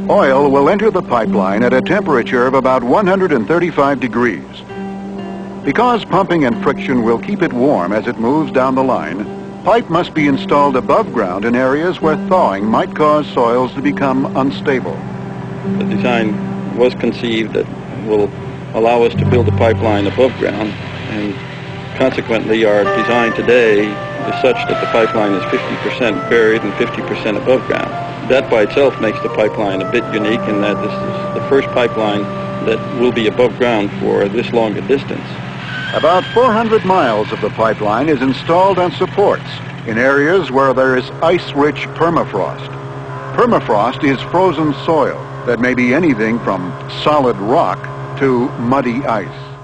Oil will enter the pipeline at a temperature of about 135 degrees. Because pumping and friction will keep it warm as it moves down the line, pipe must be installed above ground in areas where thawing might cause soils to become unstable. The design was conceived that will allow us to build a pipeline above ground, and consequently our design today is such that the pipeline is 50% buried and 50% above ground. That by itself makes the pipeline a bit unique in that this is the first pipeline that will be above ground for this long a distance. About 400 miles of the pipeline is installed on supports in areas where there is ice-rich permafrost. Permafrost is frozen soil that may be anything from solid rock to muddy ice.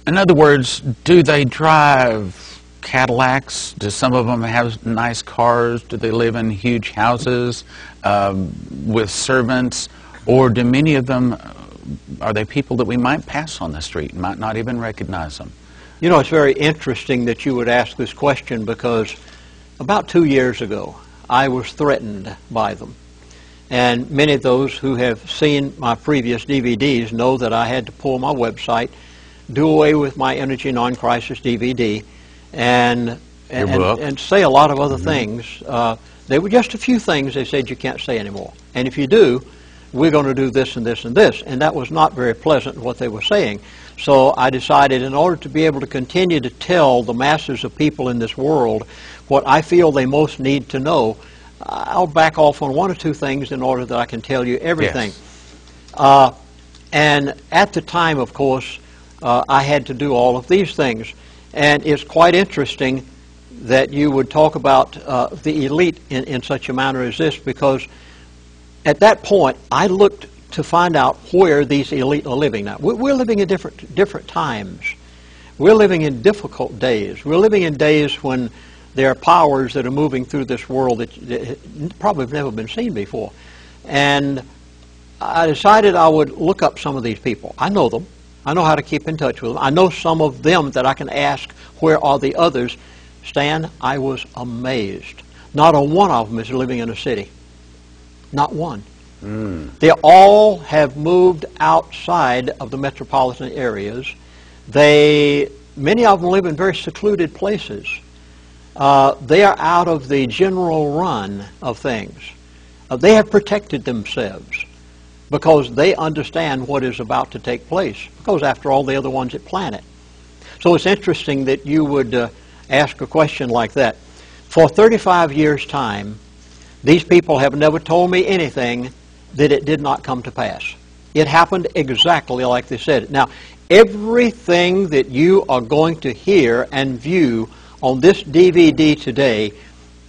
In other words, do they drive Cadillacs? Do some of them have nice cars? Do they live in huge houses with servants? Or do many of them, are they people that we might pass on the street and might not even recognize them? You know, it's very interesting that you would ask this question, because about 2 years ago, I was threatened by them. And many of those who have seen my previous DVDs know that I had to pull my website, do away with my Energy Non-Crisis DVD, and say a lot of other things. They were just a few things they said you can't say anymore. And if you do, we're going to do this and this and this. And that was not very pleasant, what they were saying. So I decided, in order to be able to continue to tell the masses of people in this world what I feel they most need to know, I'll back off on one or two things in order that I can tell you everything. Yes. And at the time, of course, I had to do all of these things. And it's quite interesting that you would talk about the elite in such a manner as this, because at that point, I looked to find out where these elite are living now. We're living in different times. We're living in difficult days. We're living in days when there are powers that are moving through this world that probably have never been seen before. And I decided I would look up some of these people. I know them. I know how to keep in touch with them. I know some of them that I can ask, where are the others? Stan, I was amazed. Not a one of them is living in a city. Not one. They all have moved outside of the metropolitan areas. Many of them live in very secluded places. They are out of the general run of things. They have protected themselves because they understand what is about to take place, because after all, they are the ones that plan it. So it's interesting that you would ask a question like that. For 35 years' time, these people have never told me anything that it did not come to pass. It happened exactly like they said it. Now, everything that you are going to hear and view on this DVD today,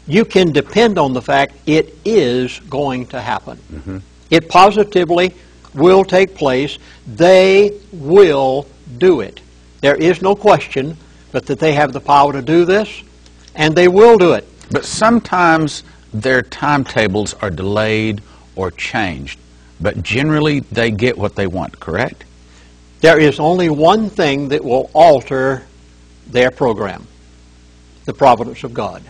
you can depend on the fact it is going to happen. It positively will take place. They will do it. There is no question but that they have the power to do this, and they will do it. But sometimes their timetables are delayed or changed, but generally they get what they want, correct? There is only one thing that will alter their program: the providence of God.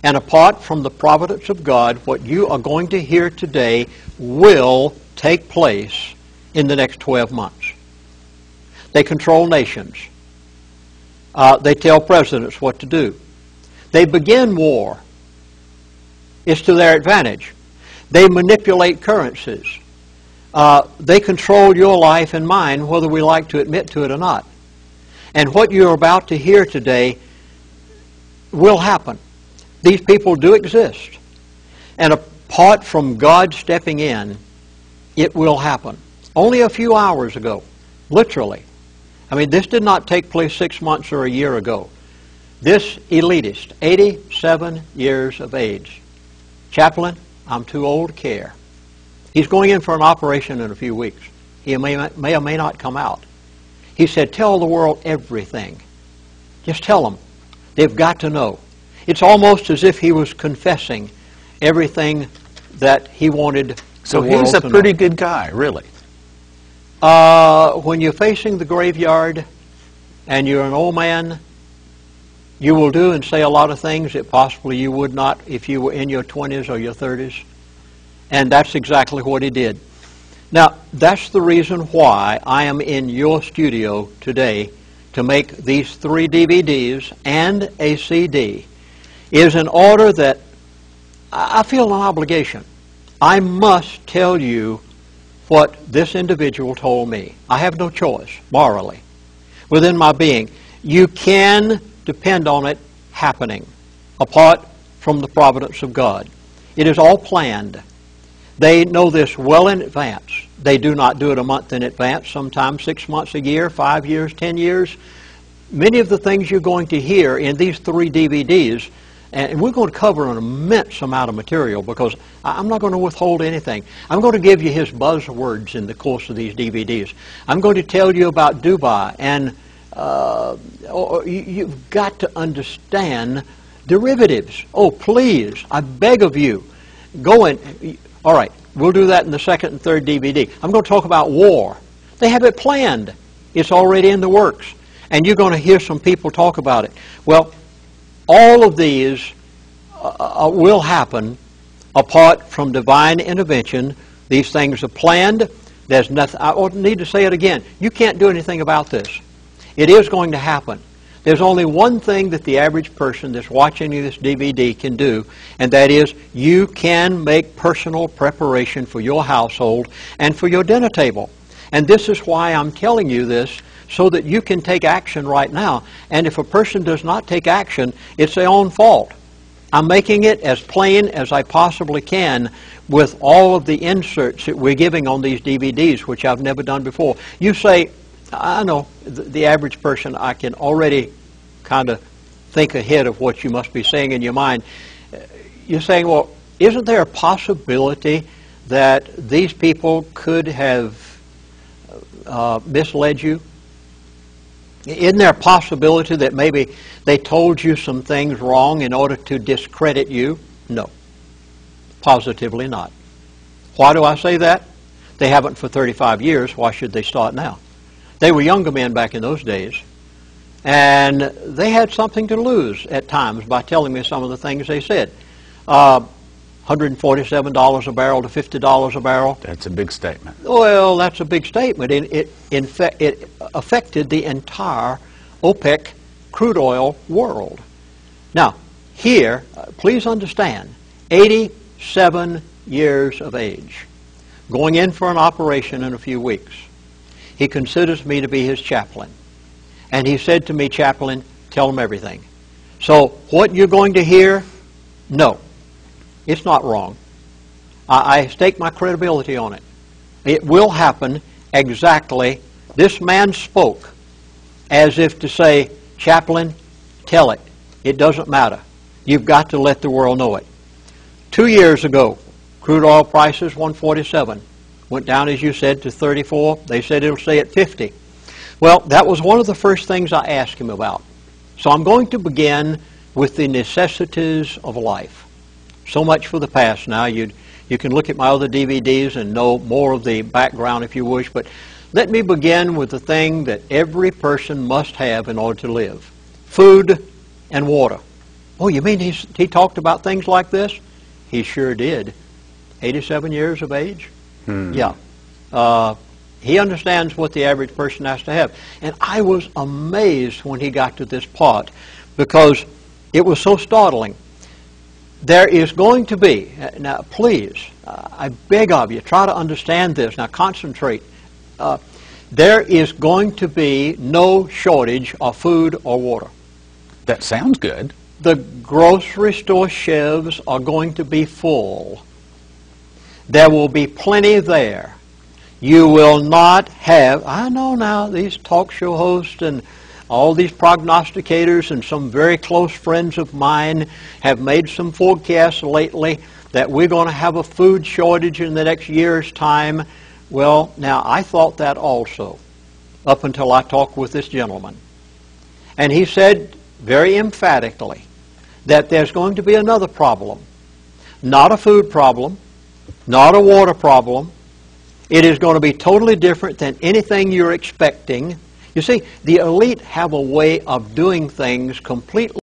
And apart from the providence of God, what you are going to hear today will take place in the next 12 months. They control nations. They tell presidents what to do. They begin war. It's to their advantage. They manipulate currencies. They control your life and mine, whether we like to admit to it or not. And what you're about to hear today will happen. These people do exist. And apart from God stepping in, it will happen. Only a few hours ago, literally. I mean, this did not take place 6 months or a year ago. This elitist, 87 years of age. Chaplain, I'm too old to care. He's going in for an operation in a few weeks. He may or may not come out. He said, tell the world everything. Just tell them. They've got to know. It's almost as if he was confessing everything that he wanted So the world he's a to pretty know. good guy, really. When you're facing the graveyard and you're an old man, you will do and say a lot of things that possibly you would not if you were in your 20s or your 30s. And that's exactly what he did. Now, that's the reason why I am in your studio today to make these 3 DVDs and a CD, is in order that I feel an obligation. I must tell you what this individual told me. I have no choice, morally, within my being. You can depend on it happening, apart from the providence of God. It is all planned. They know this well in advance. They do not do it a month in advance, sometimes 6 months, a year, 5 years, 10 years. Many of the things you're going to hear in these 3 DVDs, and we're going to cover an immense amount of material because I'm not going to withhold anything. I'm going to give you his buzzwords in the course of these DVDs. I'm going to tell you about Dubai, and you've got to understand derivatives. Oh, please, I beg of you, go in. All right, we'll do that in the 2nd and 3rd DVD. I'm going to talk about war. They have it planned. It's already in the works. And you're going to hear some people talk about it. Well, all of these will happen apart from divine intervention. These things are planned. There's nothing. I need to say it again. You can't do anything about this. It is going to happen. There's only one thing that the average person that's watching this DVD can do, and that is you can make personal preparation for your household and for your dinner table. And this is why I'm telling you this, so that you can take action right now. And if a person does not take action, it's their own fault. I'm making it as plain as I possibly can with all of the inserts that we're giving on these DVDs, which I've never done before. You say, I know, the average person, I can already kind of think ahead of what you must be saying in your mind. You're saying, well, isn't there a possibility that these people could have misled you? Isn't there a possibility that maybe they told you some things wrong in order to discredit you? No, positively not. Why do I say that? They haven't for 35 years. Why should they start now? They were younger men back in those days, and they had something to lose at times by telling me some of the things they said. $147 a barrel to $50 a barrel. That's a big statement. Well, that's a big statement. It affected the entire OPEC crude oil world. Now, here, please understand, 87 years of age, going in for an operation in a few weeks. He considers me to be his chaplain. And he said to me, chaplain, tell him everything. So what you're going to hear, no. It's not wrong. I stake my credibility on it. It will happen exactly. This man spoke as if to say, chaplain, tell it. It doesn't matter. You've got to let the world know it. 2 years ago, crude oil prices, 147. Went down, as you said, to 34. They said it'll stay at 50. Well, that was one of the first things I asked him about. So I'm going to begin with the necessities of life. So much for the past now. You can look at my other DVDs and know more of the background if you wish, but let me begin with the thing that every person must have in order to live. Food and water. Oh, you mean he talked about things like this? He sure did. 87 years of age? Yeah. He understands what the average person has to have. And I was amazed when he got to this part because it was so startling. There is going to be, now please, I beg of you, try to understand this. Now concentrate. There is going to be no shortage of food or water. That sounds good. The grocery store shelves are going to be full. There will be plenty there. You will not have, I know now, these talk show hosts and all these prognosticators and some very close friends of mine have made some forecasts lately that we're going to have a food shortage in the next year's time. Well, now, I thought that also, up until I talked with this gentleman. And he said very emphatically that there's going to be another problem. Not a food problem, not a water problem. It is going to be totally different than anything you're expecting. You see, the elite have a way of doing things completely